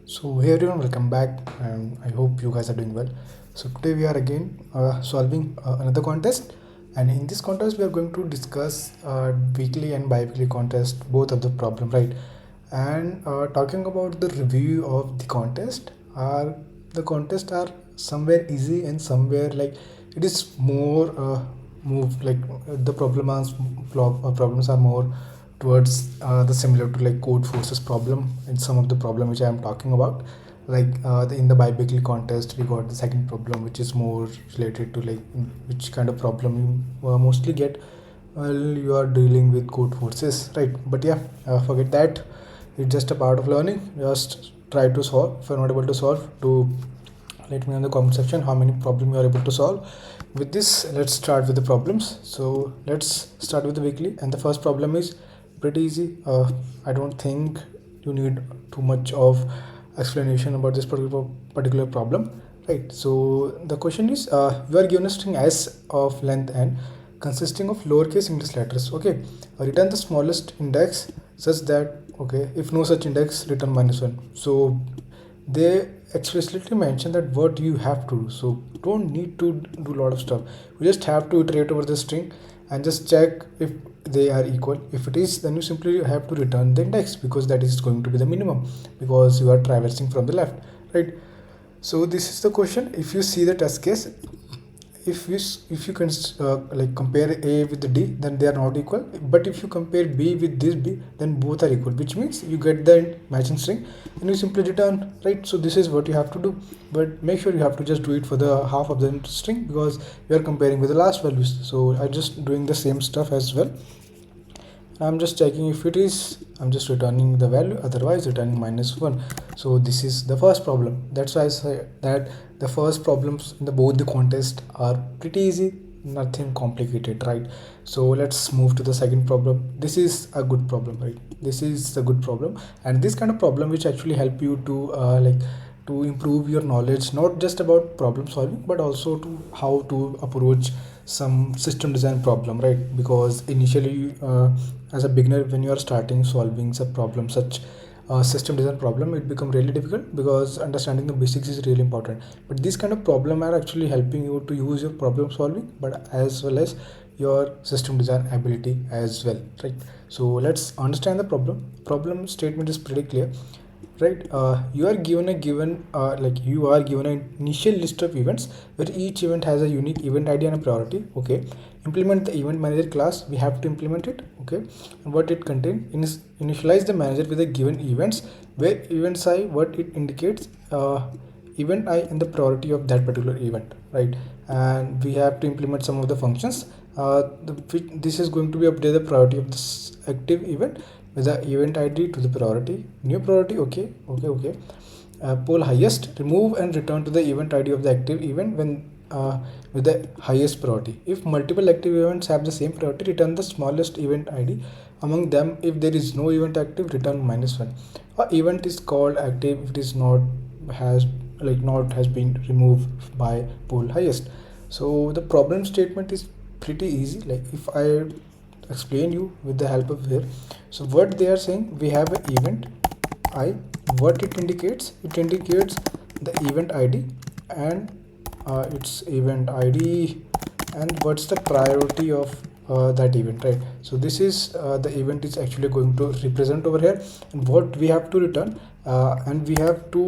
So hey everyone, welcome back, and I hope you guys are doing well. So today we are again solving another contest, and in this contest we are going to discuss weekly and bi-weekly contest, both of the problem, right? And talking about the review of the contest, the contest are somewhere easy and somewhere like it is more move like the problems are more towards the similar to like code forces problem in some of the problem which I am talking about, like in the biweekly contest we got the second problem which is more related to like which kind of problem you mostly get while you are dealing with code forces, right? But yeah, forget that, it's just a part of learning. Just try to solve. If you're not able to solve, to let me know in the comment section how many problems you are able to solve. With this, let's start with the problems. So let's start with the weekly, and the first problem is pretty easy. I don't think you need too much of explanation about this particular problem, right? So the question is, you are given a string s of length n consisting of lowercase English letters. Okay, return the smallest index such that, okay, if no such index, return -1. So they explicitly mention that what you have to do, so don't need to do a lot of stuff. You just have to iterate over the string and just check if they are equal. If it is, then you simply have to return the index, because that is going to be the minimum, because you are traversing from the left, right? So this is the question. If you see the test case, if you can like compare a with the d, then they are not equal. But if you compare b with this b, then both are equal, which means you get the matching string and you simply return, right? So this is what you have to do, but make sure you have to just do it for the half of the string, because you are comparing with the last values. So I'm just doing the same stuff as well. I'm just checking if it is, I'm just returning the value, otherwise returning -1. So this is the first problem. That's why I say that the first problems in the both the contest are pretty easy, nothing complicated, right? So let's move to the second problem. This is a good problem, right? This is a good problem, and this kind of problem which actually help you to to improve your knowledge, not just about problem solving, but also to how to approach some system design problem, right? Because initially as a beginner, when you are starting solving some problem such system design problem, it become really difficult, because understanding the basics is really important. But this kind of problem are actually helping you to use your problem solving, but as well as your system design ability as well, right? So let's understand the problem statement is pretty clear, right? You are given a you are given an initial list of events where each event has a unique event id and a priority. Okay, implement the event manager class. We have to implement it. Okay, and what it contains: initialize the manager with the given events, where events I, what it indicates, event I and the priority of that particular event, right? And we have to implement some of the functions. This is going to be update the priority of this active event with the event id to the priority, new priority. Okay. Poll highest, remove and return to the event id of the active event when with the highest priority. If multiple active events have the same priority, return the smallest event id among them. If there is no event active, return -1. A event is called active if it is not has been removed by poll highest. So the problem statement is pretty easy. Like if I explain you with the help of here, so what they are saying, we have an event I. What it indicates, it indicates the event id and its event id, and what's the priority of that event, right? So this is the event is actually going to represent over here, and what we have to return, and we have to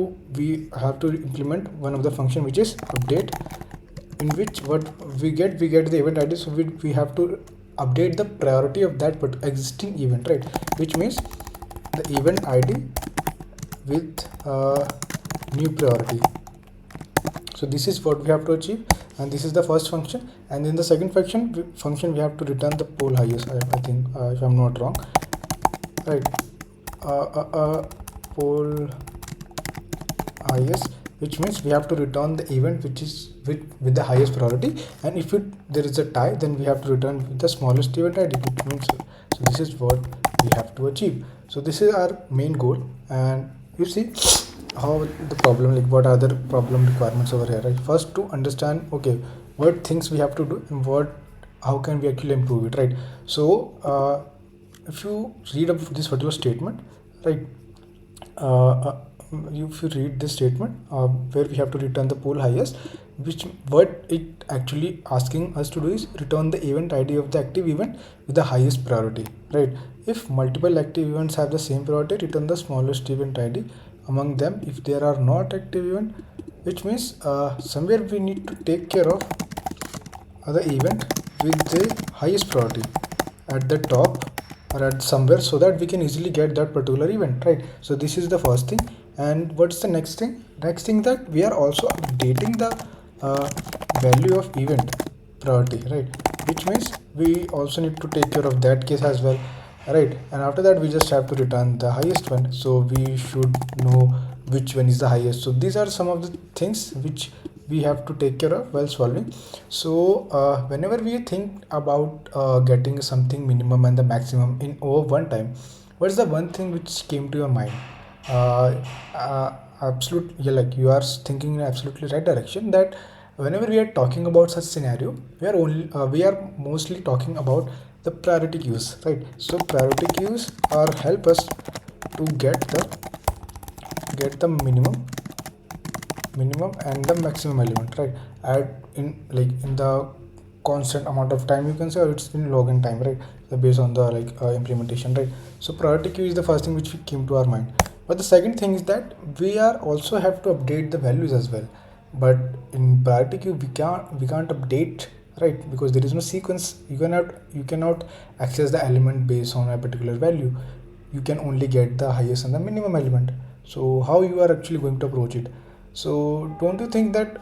implement one of the function which is update, in which what we get the event id. So we have to update the priority of that but existing event, right? Which means the event id with new priority. So this is what we have to achieve, and this is the first function. And in the second function we have to return the poll highest. I think if I'm not wrong, right? Poll highest, which means we have to return the event which is with the highest priority, and if there is a tie, then we have to return with the smallest event id. It means, so this is what we have to achieve. So this is our main goal, and you see how the problem, like what are the problem requirements over here, right? First, to understand, okay, what things we have to do and how can we actually improve it, right? So if you read up this particular statement, right, if you read this statement where we have to return the pool highest, which what it actually asking us to do is return the event ID of the active event with the highest priority, right? If multiple active events have the same priority, return the smallest event ID among them if there are not active event, which means somewhere we need to take care of the event with the highest priority at the top or at somewhere, so that we can easily get that particular event, right? So this is the first thing. And what's the next thing? Next thing that we are also updating the value of event priority, right? Which means we also need to take care of that case as well, right? And after that we just have to return the highest one, so we should know which one is the highest. So these are some of the things which we have to take care of while solving. So whenever we think about getting something minimum and the maximum in over one time, what's the one thing which came to your mind? uh, Absolute, yeah, like you are thinking in absolutely right direction, that whenever we are talking about such scenario, we are mostly talking about the priority queues, right? So priority queues are help us to get the minimum and the maximum element, right? Add in like in the constant amount of time, you can say, or it's in login time, right? So based on the implementation, right? So priority queue is the first thing which came to our mind. But the second thing is that we are also have to update the values as well. But in priority queue we can't update, right? Because there is no sequence. You cannot access the element based on a particular value. You can only get the highest and the minimum element. So how you are actually going to approach it? So don't you think that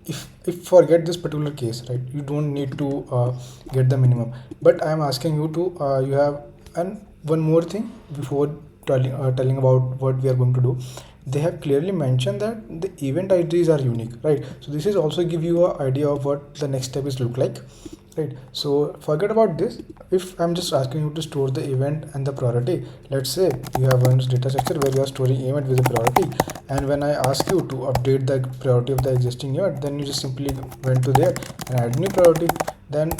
if forget this particular case, right, you don't need to get the minimum, but I am asking you to you have, and one more thing before telling about what we are going to do. They have clearly mentioned that the event IDs are unique, right? So this is also give you an idea of what the next step is look like, right? So forget about this. If I'm just asking you to store the event and the priority, let's say you have one data structure where you are storing event with a priority, and when I ask you to update the priority of the existing event, then you just simply went to there and add new priority. Then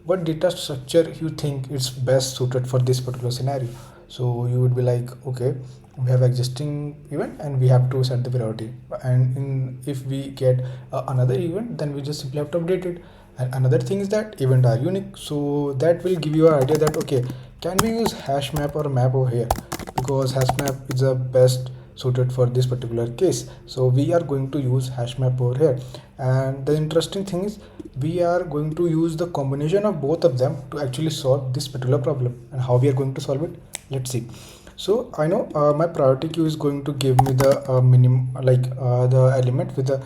what data structure you think is best suited for this particular scenario? So you would be like, okay, we have existing event and we have to set the priority, and if we get another event, then we just simply have to update it. And another thing is that event are unique, so that will give you an idea that, okay, can we use hash map or map over here, because hash map is the best suited for this particular case. So we are going to use hash map over here. And the interesting thing is we are going to use the combination of both of them to actually solve this particular problem. And how we are going to solve it, let's see. So I know my priority queue is going to give me the minimum, the element with the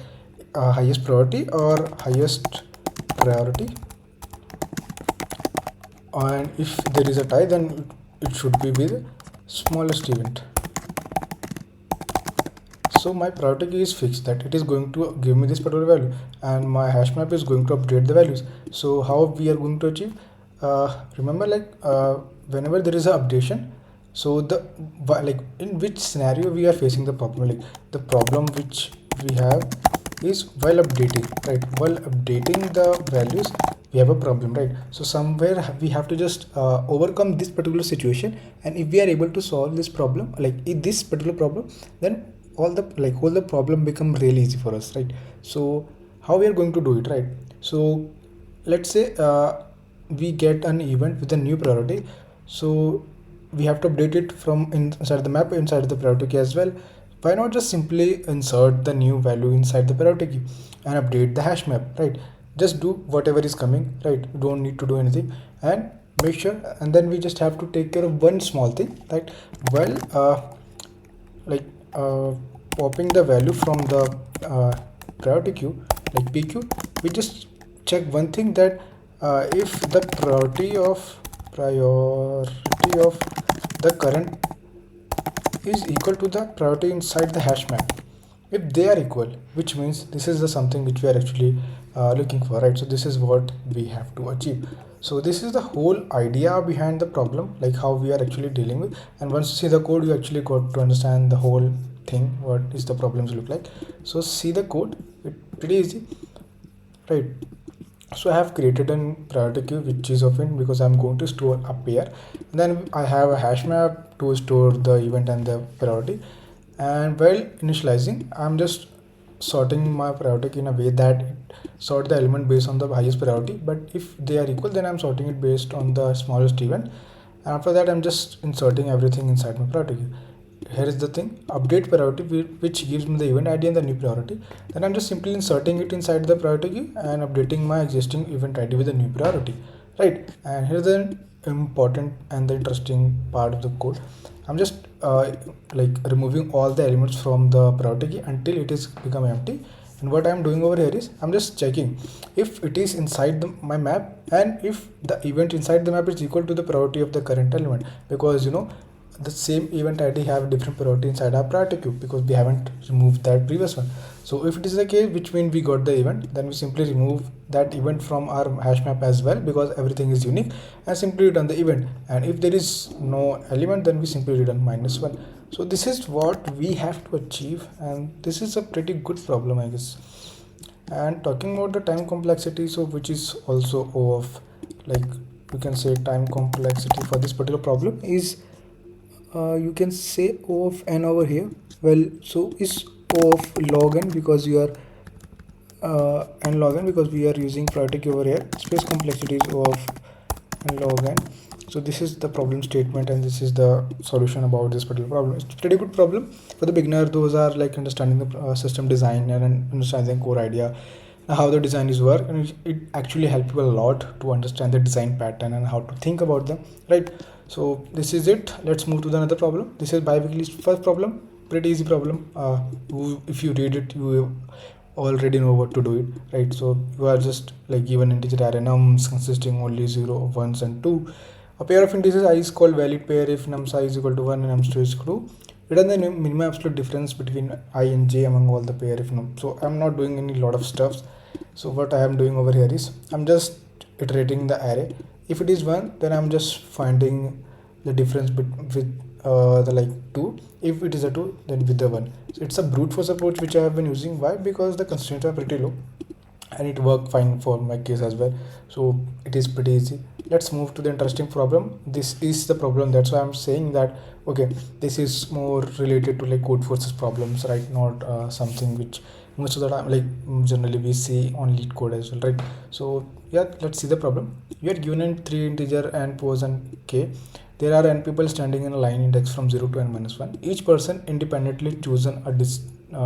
highest priority or highest priority, and if there is a tie, then it should be with smallest event. So my priority key is fixed, that it is going to give me this particular value, and my hash map is going to update the values. So how we are going to achieve? Remember, whenever there is a updation, so the in which scenario we are facing the problem, like the problem which we have is while updating, right? While updating the values, we have a problem, right? So somewhere we have to just overcome this particular situation, and if we are able to solve this problem, like in this particular problem, then all the problem become really easy for us, right? So how we are going to do it, right? So let's say we get an event with a new priority, so we have to update it from inside the map, inside the priority key as well. Why not just simply insert the new value inside the priority key and update the hash map, right? Just do whatever is coming, right? You don't need to do anything, and make sure, and then we just have to take care of one small thing, right? Well, popping the value from the priority queue, like PQ, we just check one thing, that if the priority of the current is equal to the priority inside the hash map. If they are equal, which means this is the something which we are actually looking for, right? So this is what we have to achieve. So this is the whole idea behind the problem, like how we are actually dealing with. And once you see the code, you actually got to understand the whole thing, what is the problems look like. So see the code, it's pretty easy, right? So I have created a priority queue which is of in, because I'm going to store up here. Then I have a hash map to store the event and the priority. And while initializing, I'm just sorting my priority key in a way that it sort the element based on the highest priority, but if they are equal, then I'm sorting it based on the smallest event. And after that, I'm just inserting everything inside my priority queue. Here is the thing: update priority, which gives me the event ID and the new priority. Then I'm just simply inserting it inside the priority queue and updating my existing event ID with the new priority, right? And here's the important and the interesting part of the code. I'm just like removing all the elements from the priority key until it is become empty. And what I'm doing over here is I'm just checking if it is inside my map, and if the event inside the map is equal to the priority of the current element, because the same event ID have different priority inside our priority queue because we haven't removed that previous one. So if it is the case, which means we got the event, then we simply remove that event from our hash map as well, because everything is unique, and simply return the event. And if there is no element, then we simply return -1. So this is what we have to achieve, and this is a pretty good problem, I guess. And talking about the time complexity, so which is also O of, like, you can say time complexity for this particular problem is you can say O of n over here. Well, so is O of log n, because you are n log n, because we are using priority queue over here. Space complexity is O of n log n. So this is the problem statement, and this is the solution about this particular problem. It's a pretty good problem for the beginner. Those are like understanding the system design and understanding core idea, how the design is work, and it actually helps you a lot to understand the design pattern and how to think about them, right? So this is it. Let's move to the another problem. This is Biweekly's first problem. Pretty easy problem. If you read it, you already know what to do it, right? So you are just like given integer array nums consisting only 0, 1s and 2. A pair of integers I is called valid pair if nums I is equal to 1 and nums 2 is equal to. Return the minimum absolute difference between I and j among all the pair if num. So I'm not doing any lot of stuff. So what I am doing over here is I'm just iterating the array. If it is 1, then I'm just finding the difference with the like 2. If it is a 2, then with the 1. So it's a brute force approach which I have been using. Why? Because the constraints are pretty low and it worked fine for my case as well. So it is pretty easy. Let's move to the interesting problem. This is the problem, that's why I'm saying that okay, this is more related to like code forces problems, right? Not something which most of the time like generally we see on LeetCode as well, right? So yeah, let's see the problem. You are given in 3 integer and pose and k. There are n people standing in a line index from 0 to n-1. Each person independently chosen a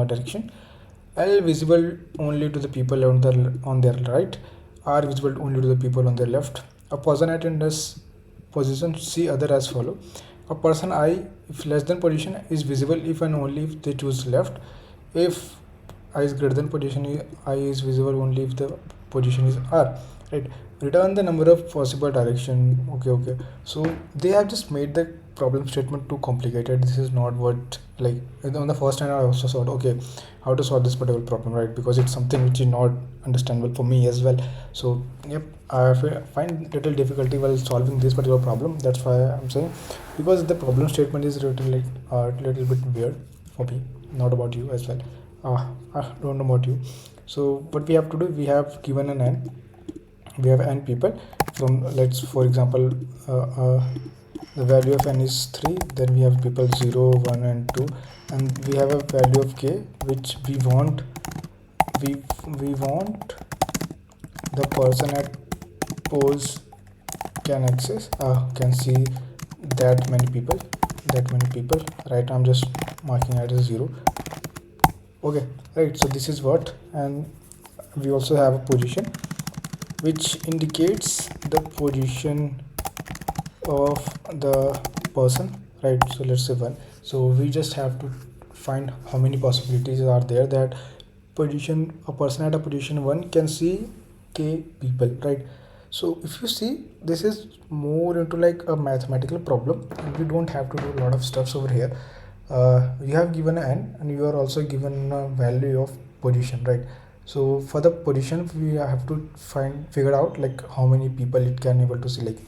direction. L visible only to the people on their right, R visible only to the people on their left. A person at in this position C other as follow. A person I, if less than position, is visible if and only if they choose left. If I is greater than position I is visible only if the position is R, right? Return the number of possible direction. Okay. So they have just made the problem statement too complicated. This is not what, like, on the first hand I also thought okay, how to solve this particular problem, right? Because it's something which is not understandable for me as well. So yep, I find little difficulty while solving this particular problem. That's why I'm saying, because the problem statement is written like a little bit weird for me, not about you as well. I don't know about you. So what we have to do, we have given an n, we have n people from, let's for example the value of n is 3, then we have people 0, 1 and 2, and we have a value of k which we want the person at pose can access, can see that many people, right? I'm just marking it as 0. Okay, right? So this is what, and we also have a position which indicates the position of the person, right? So let's say 1. So we just have to find how many possibilities are there that a person at a position 1 can see k people, right? So if you see, this is more into like a mathematical problem, and we don't have to do a lot of stuffs over here. You have given an n, and you are also given a value of position, right? So for the position, we have to figure out like how many people it can able to see, like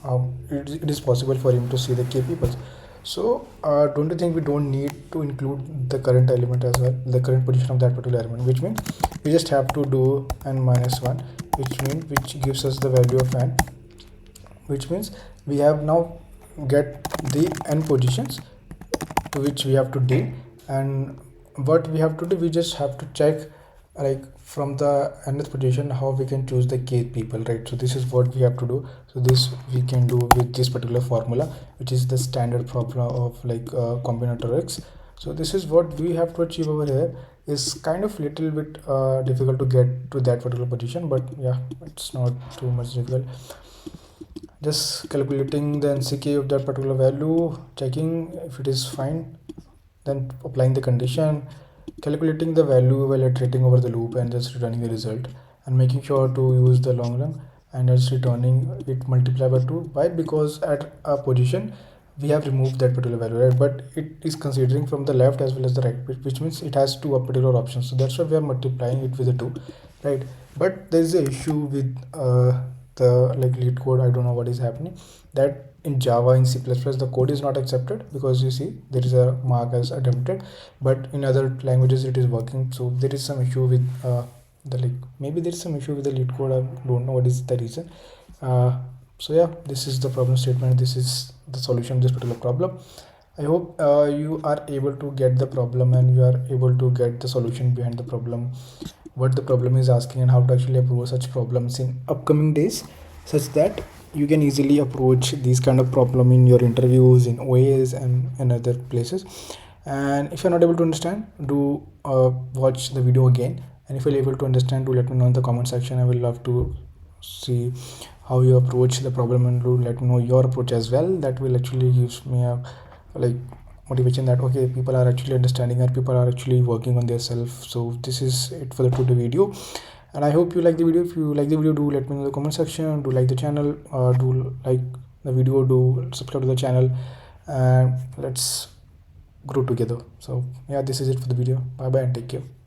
it is possible for him to see the k people. So don't you think we don't need to include the current element as well, the current position of that particular element, which means we just have to do n-1, which gives us the value of n, which means we have now get the n positions which we have to deal. And what we have to do, we just have to check like from the nth position how we can choose the k people, right? So this is what we have to do. So this we can do with this particular formula, which is the standard formula of like combinatorics x. So this is what we have to achieve over here. Is kind of little bit difficult to get to that particular position, but yeah, it's not too much difficult. Just calculating the nck of that particular value, checking if it is fine, then applying the condition, calculating the value while iterating over the loop, and just returning the result, and making sure to use the long run and just returning it multiplied by 2. Why? Because at a position we have removed that particular value, right? But it is considering from the left as well as the right, which means it has two particular options, so that's why we are multiplying it with the 2, right? But there is an issue with the like LeetCode. I don't know what is happening, that in Java, in C++, the code is not accepted, because you see there is a mark as attempted, but in other languages it is working. So there is some issue with the like, maybe there is some issue with the LeetCode. I don't know what is the reason. So yeah, this is the problem statement, this is the solution of this particular problem. I hope you are able to get the problem, and you are able to get the solution behind the problem, what the problem is asking, and how to actually approach such problems in upcoming days, such that you can easily approach these kind of problem in your interviews, in OAs, and other places. And if you're not able to understand, do watch the video again, and if you're able to understand, do let me know in the comment section. I will love to see how you approach the problem, and do let me know your approach as well. That will actually gives me a like motivation that okay, people are actually understanding, and people are actually working on their self. So this is it for the today video, and I hope you like the video. If you like the video, do let me know in the comment section. Do like the channel, do like the video, do subscribe to the channel, and let's grow together. So yeah, this is it for the video. Bye bye and take care.